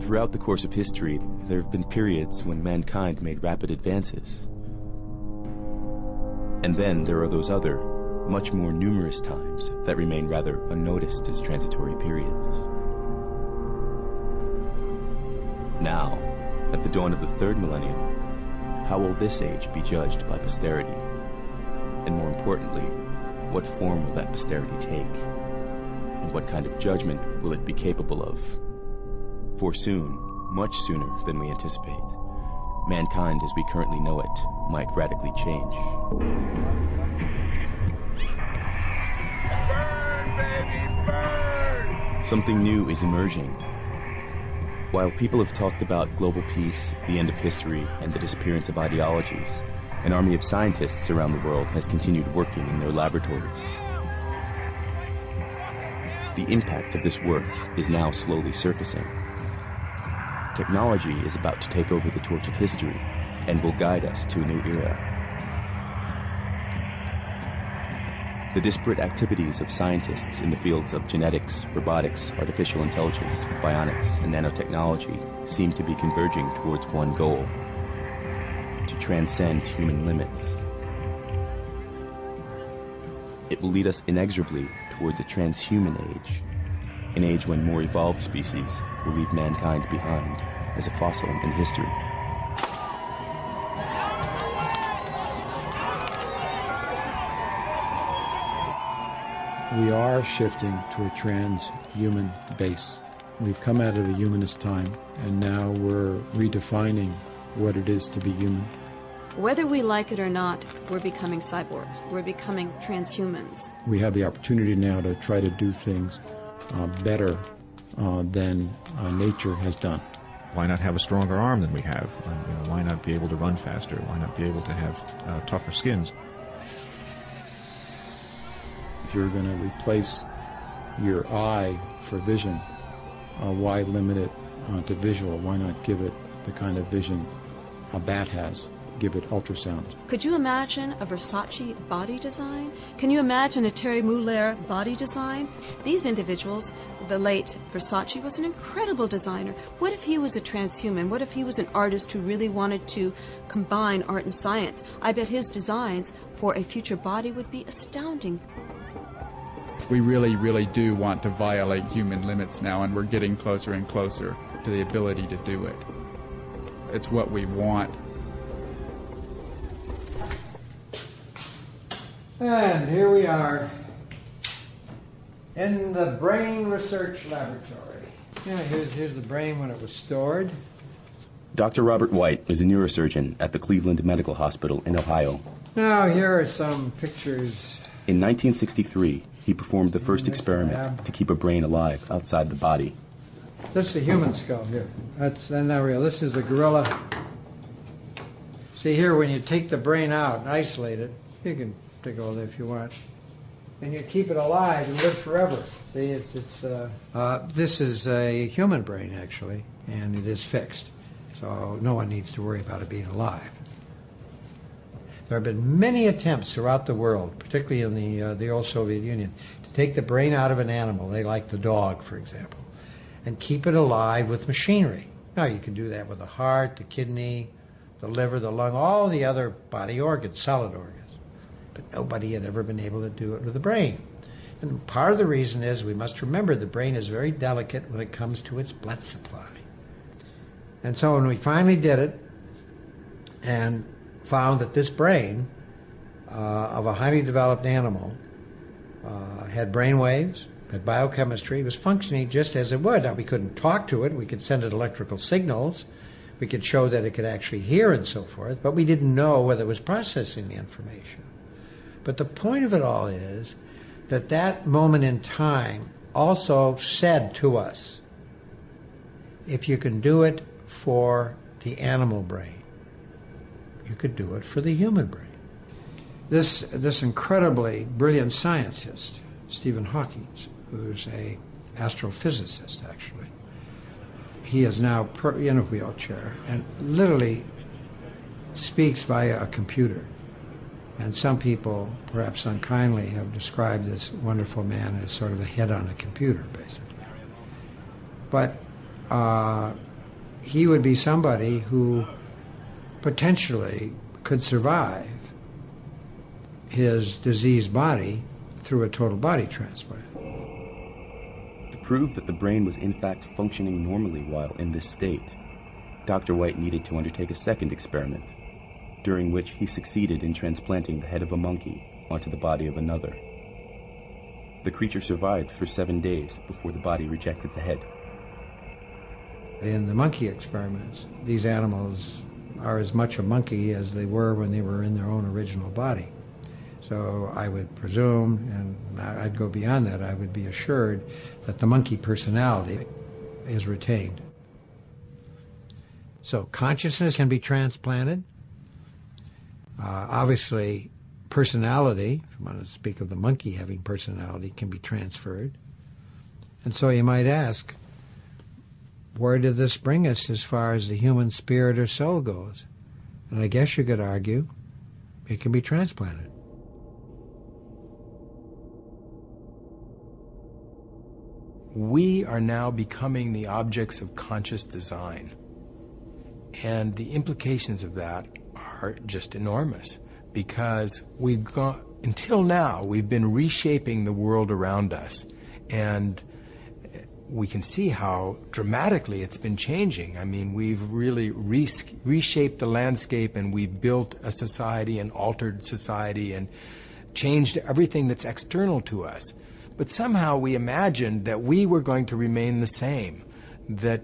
Throughout the course of history, there have been periods when mankind made rapid advances. And then there are those other, much more numerous times that remain rather unnoticed as transitory periods. Now, at the dawn of the third millennium, how will this age be judged by posterity? And more importantly, what form will that posterity take? And what kind of judgment will it be capable of? For soon, much sooner than we anticipate, mankind as we currently know it might radically change. Burn, baby, burn! Something new is emerging. While people have talked about global peace, the end of history, and the disappearance of ideologies, an army of scientists around the world has continued working in their laboratories. The impact of this work is now slowly surfacing. Technology is about to take over the torch of history and will guide us to a new era. The disparate activities of scientists in the fields of genetics, robotics, artificial intelligence, bionics, and nanotechnology seem to be converging towards one goal: to transcend human limits. It will lead us inexorably towards a transhuman age, an age when more evolved species will leave mankind behind as a fossil in history. We are shifting to a transhuman base. We've come out of a humanist time, and now we're redefining what it is to be human. Whether we like it or not, we're becoming cyborgs. We're becoming transhumans. We have the opportunity now to try to do things better than nature has done. Why not have a stronger arm than we have? Why not be able to run faster? Why not be able to have tougher skins? If you're going to replace your eye for vision, why limit it to visual? Why not give it the kind of vision a bat has? Give it ultrasound. Could you imagine a Versace body design? Can you imagine a Terry Mugler body design? These individuals, the late Versace was an incredible designer. What if he was a transhuman? What if he was an artist who really wanted to combine art and science? I bet his designs for a future body would be astounding. We really, really do want to violate human limits now, and we're getting closer and closer to the ability to do it. It's what we want. And here we are in the Brain Research Laboratory. Yeah, here's the brain when it was stored. Dr. Robert White is a neurosurgeon at the Cleveland Medical Hospital in Ohio. Now, here are some pictures. In 1963, he performed the first experiment to keep a brain alive outside the body. That's the human skull here. That's not real. This is a gorilla. See here, when you take the brain out and isolate it, you can take all that if you want, and you keep it alive and live forever. See, this is a human brain, actually, and it is fixed, so no one needs to worry about it being alive. There have been many attempts throughout the world, particularly in the old Soviet Union, to take the brain out of an animal, they like the dog, for example, and keep it alive with machinery. Now, you can do that with the heart, the kidney, the liver, the lung, all the other body organs, solid organs. But nobody had ever been able to do it with the brain. And part of the reason is we must remember the brain is very delicate when it comes to its blood supply. And so when we finally did it and found that this brain of a highly developed animal had brain waves, had biochemistry, was functioning just as it would. Now, we couldn't talk to it. We could send it electrical signals. We could show that it could actually hear and so forth, but we didn't know whether it was processing the information. But the point of it all is that that moment in time also said to us, if you can do it for the animal brain, you could do it for the human brain. This incredibly brilliant scientist, Stephen Hawking, who's an astrophysicist, actually, he is now in a wheelchair and literally speaks via a computer. And some people, perhaps unkindly, have described this wonderful man as sort of a head on a computer, basically. But he would be somebody who potentially could survive his diseased body through a total body transplant. To prove that the brain was in fact functioning normally while in this state, Dr. White needed to undertake a second experiment, during which he succeeded in transplanting the head of a monkey onto the body of another. The creature survived for 7 days before the body rejected the head. In the monkey experiments, these animals are as much a monkey as they were when they were in their own original body. So I would presume, and I'd go beyond that, I would be assured that the monkey personality is retained. So consciousness can be transplanted. Obviously, personality, if you want to speak of the monkey having personality, can be transferred. And so you might ask, where did this bring us as far as the human spirit or soul goes? And I guess you could argue it can be transplanted. We are now becoming the objects of conscious design. And the implications of that are just enormous, because until now, we've been reshaping the world around us. And we can see how dramatically it's been changing. I mean, we've really reshaped the landscape, and we've built a society and altered society and changed everything that's external to us. But somehow we imagined that we were going to remain the same, that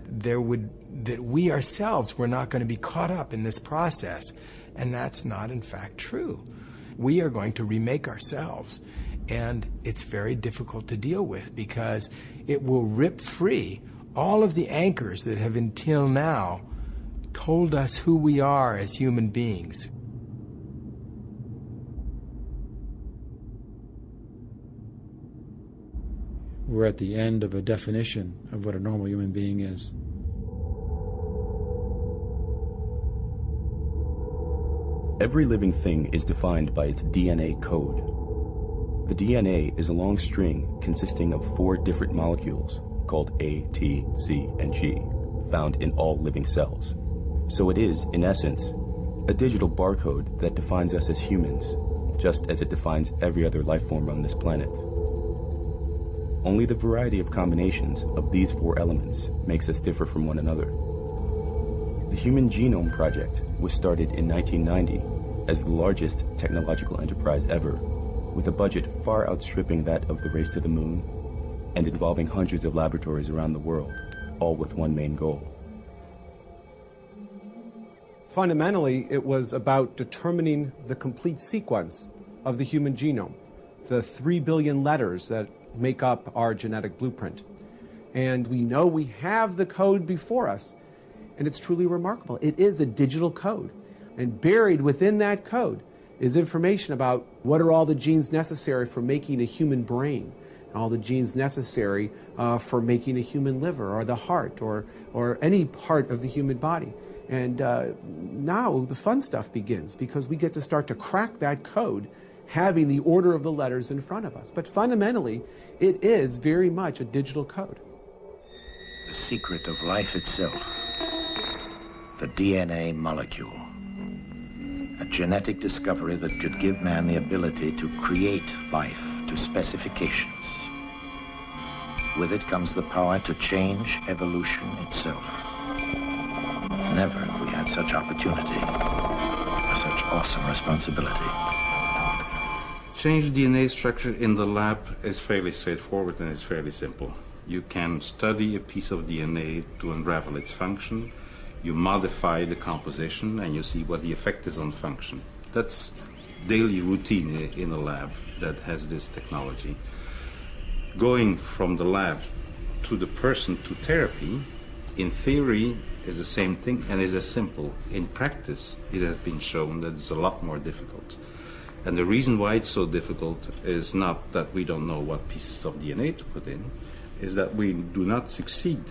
we ourselves were not going to be caught up in this process. And that's not, in fact, true. We are going to remake ourselves. And it's very difficult to deal with, because it will rip free all of the anchors that have until now told us who we are as human beings. We're at the end of a definition of what a normal human being is. Every living thing is defined by its DNA code. The DNA is a long string consisting of 4 different molecules called A, T, C, and G, found in all living cells. So it is, in essence, a digital barcode that defines us as humans, just as it defines every other life form on this planet. Only the variety of combinations of these 4 elements makes us differ from one another. The Human Genome Project was started in 1990 as the largest technological enterprise ever, with a budget far outstripping that of the race to the moon, and involving hundreds of laboratories around the world, all with one main goal. Fundamentally, it was about determining the complete sequence of the human genome, the 3 billion letters that make up our genetic blueprint. And we know we have the code before us, and it's truly remarkable. It is a digital code, and buried within that code is information about what are all the genes necessary for making a human brain, and all the genes necessary for making a human liver, or the heart, or any part of the human body. And now the fun stuff begins, because we get to start to crack that code, having the order of the letters in front of us. But fundamentally, it is very much a digital code. The secret of life itself, the DNA molecule. A genetic discovery that could give man the ability to create life to specifications. With it comes the power to change evolution itself. Never have we had such opportunity, or such awesome responsibility. Change DNA structure in the lab is fairly straightforward and it's fairly simple. You can study a piece of DNA to unravel its function. You modify the composition and you see what the effect is on function. That's daily routine in a lab that has this technology. Going from the lab to the person to therapy, in theory, is the same thing and is as simple. In practice, it has been shown that it's a lot more difficult. And the reason why it's so difficult is not that we don't know what pieces of DNA to put in, is that we do not succeed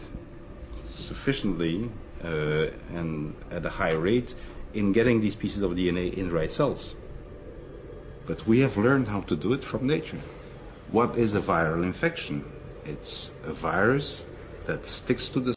sufficiently and at a high rate in getting these pieces of DNA in the right cells. But we have learned how to do it from nature. What is a viral infection? It's a virus that sticks to the